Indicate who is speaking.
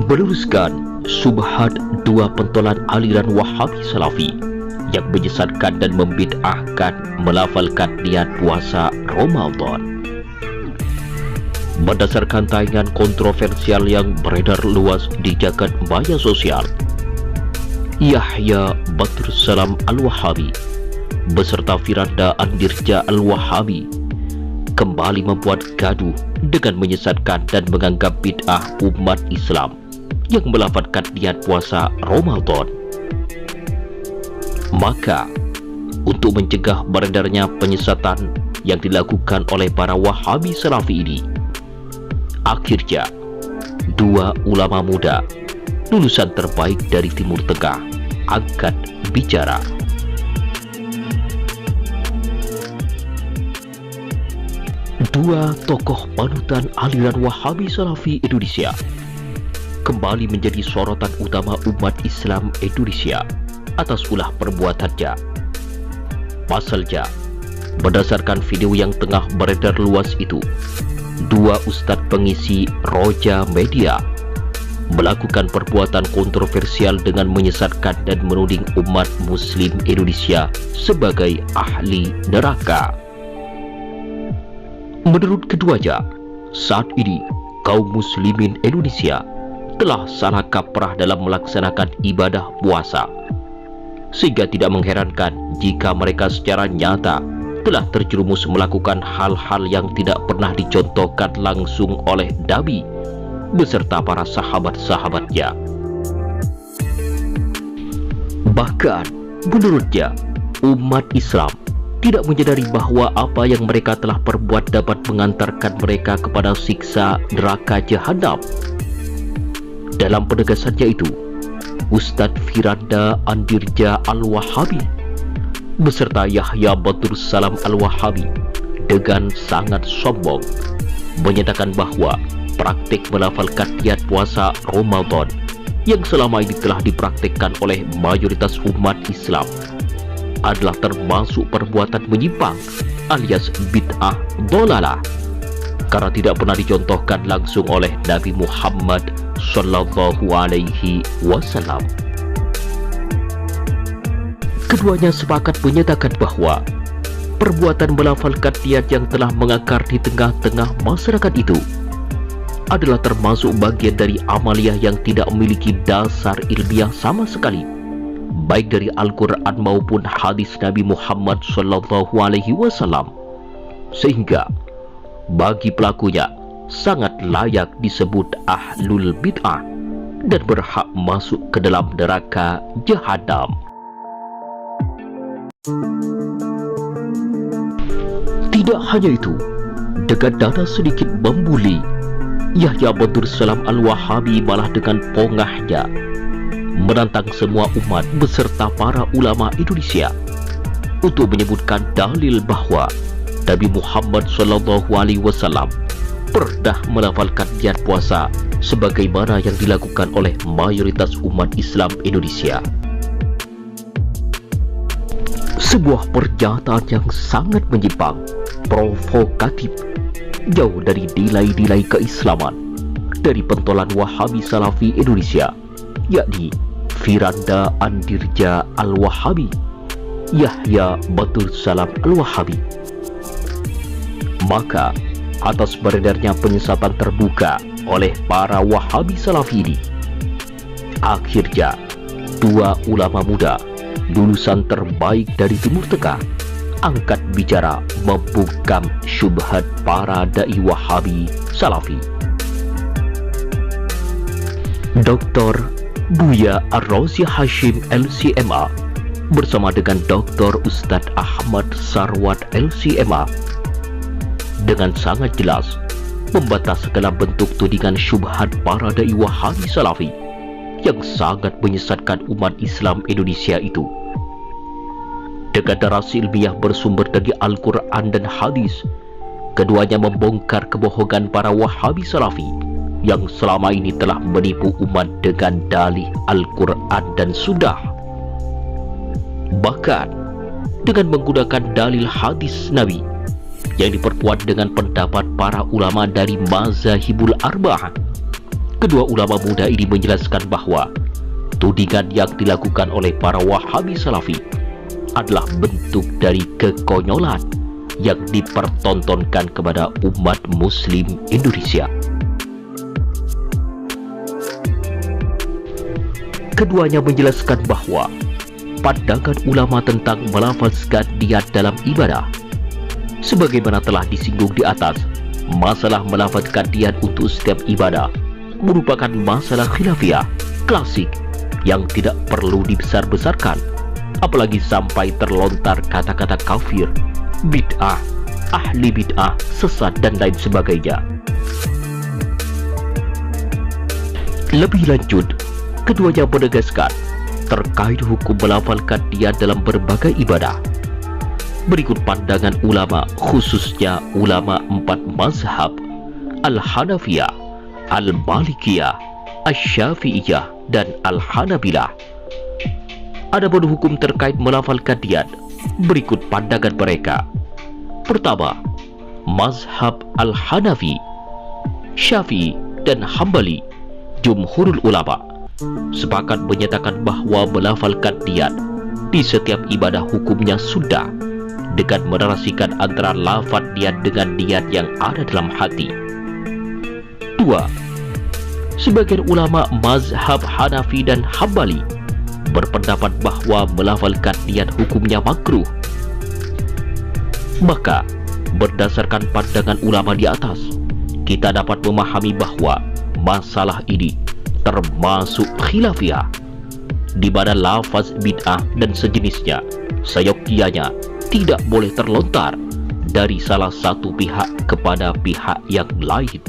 Speaker 1: Meluruskan subhat dua pentolan aliran Wahabi Salafi yang menyesatkan dan membid'ahkan melafalkan niat puasa Ramadan. Berdasarkan tayangan kontroversial yang beredar luas di jagat maya sosial, Yahya Badrus Salam Al-Wahabi beserta Firanda Andirja Al-Wahabi kembali membuat gaduh dengan menyesatkan dan menganggap bid'ah umat Islam yang melafalkan niat puasa Ramadan. Maka, untuk mencegah beredarnya penyesatan yang dilakukan oleh para Wahabi Salafi ini, akhirnya dua ulama muda lulusan terbaik dari Timur Tengah angkat bicara. Dua tokoh panutan aliran Wahabi Salafi Indonesia kembali menjadi sorotan utama umat Islam Indonesia atas ulah perbuatannya. Pasalnya, berdasarkan video yang tengah beredar luas itu, dua ustadz pengisi Roja Media melakukan perbuatan kontroversial dengan menyesatkan dan menuding umat Muslim Indonesia sebagai ahli neraka. Menurut keduanya, saat ini kaum muslimin Indonesia telah salah kaprah dalam melaksanakan ibadah puasa, sehingga tidak mengherankan jika mereka secara nyata telah terjerumus melakukan hal-hal yang tidak pernah dicontohkan langsung oleh Nabi beserta para sahabat-sahabatnya. Bahkan, menurutnya, umat Islam tidak menyadari bahwa apa yang mereka telah perbuat dapat mengantarkan mereka kepada siksa neraka jahanam. Dalam penegasannya itu, Ustadz Firanda Andirja Al-Wahabi beserta Yahya Badrus Salam Al-Wahabi dengan sangat sombong menyatakan bahwa praktik melafalkan niat puasa Ramadan yang selama ini telah dipraktikkan oleh mayoritas umat Islam adalah termasuk perbuatan menyimpang alias bid'ah dhalalah, karena tidak pernah dicontohkan langsung oleh Nabi Muhammad Sallallahu Alaihi Wasallam. Keduanya sepakat menyatakan bahwa perbuatan melafalkan niat yang telah mengakar di tengah-tengah masyarakat itu adalah termasuk bagian dari amaliyah yang tidak memiliki dasar ilmiah sama sekali, baik dari Al-Quran maupun hadis Nabi Muhammad Sallallahu Alaihi Wasallam, sehingga bagi pelakunya sangat layak disebut ahlul bid'ah dan berhak masuk ke dalam neraka jahanam. Tidak hanya itu, dengan dana sedikit membuli, Yahya Badrus Salam Al-Wahabi malah dengan pongahnya menantang semua umat beserta para ulama Indonesia untuk menyebutkan dalil bahwa Nabi Muhammad Sallallahu Alaihi Wasallam pernah melafalkan niat puasa sebagaimana yang dilakukan oleh mayoritas umat Islam Indonesia. Sebuah pernyataan yang sangat menyimpang, provokatif, jauh dari nilai-nilai keislaman dari pentolan Wahabi Salafi Indonesia, yakni Firanda Andirja Al-Wahabi, Yahya Badrus Salam Al-Wahabi. Maka, atas beredarnya penyesatan terbuka oleh para Wahabi Salafi ini, akhirnya dua ulama muda lulusan terbaik dari Timur Tengah angkat bicara membungkam syubhat para dai Wahabi Salafi. Dr. Buya Ar-Razi Hashim LCMA bersama dengan Dr. Ustadz Ahmad Sarwat LCMA dengan sangat jelas membantah segala bentuk tudingan syubhat para dai Wahabi Salafi yang sangat menyesatkan umat Islam Indonesia itu. Dengan narasi ilmiah bersumber dari Al-Quran dan hadis, keduanya membongkar kebohongan para Wahabi Salafi yang selama ini telah menipu umat dengan dalih Al-Quran dan Sunnah. Bahkan dengan menggunakan dalil hadis Nabi yang diperkuat dengan pendapat para ulama dari mazhabul arba'ah, Kedua ulama muda ini menjelaskan bahwa tudingan yang dilakukan oleh para Wahabi Salafi adalah bentuk dari kekonyolan yang dipertontonkan kepada umat Muslim Indonesia. Keduanya menjelaskan bahwa pandangan ulama tentang melafazkan niat dalam ibadah, sebagaimana telah disinggung di atas, masalah melafazkan niat untuk setiap ibadah merupakan masalah khilafiyah klasik yang tidak perlu dibesar-besarkan, apalagi sampai terlontar kata-kata kafir, bid'ah, ahli bid'ah, sesat, dan lain sebagainya. Lebih lanjut, keduanya menegaskan terkait hukum melafalkan niat dalam berbagai ibadah. Berikut pandangan ulama, khususnya ulama 4 mazhab, Al-Hanafiyah, Al-Malikiyah, Asy-Syafi'iyah, dan Al-Hanabilah. Adapun hukum terkait melafalkan niat, berikut pandangan mereka. Pertama, mazhab Al-Hanafi, Syafi'i, dan Hambali, jumhurul ulama sepakat menyatakan bahwa melafalkan niat di setiap ibadah hukumnya sunnah dengan menarasikan antara lafaz niat dengan niat yang ada dalam hati. 2. Sebagian ulama mazhab Hanafi dan Hambali berpendapat bahwa melafalkan niat hukumnya makruh. Maka, berdasarkan pandangan ulama di atas, kita dapat memahami bahwa masalah ini termasuk khilafiyah, di mana lafaz bid'ah dan sejenisnya seyogyanya tidak boleh terlontar dari salah satu pihak kepada pihak yang lain.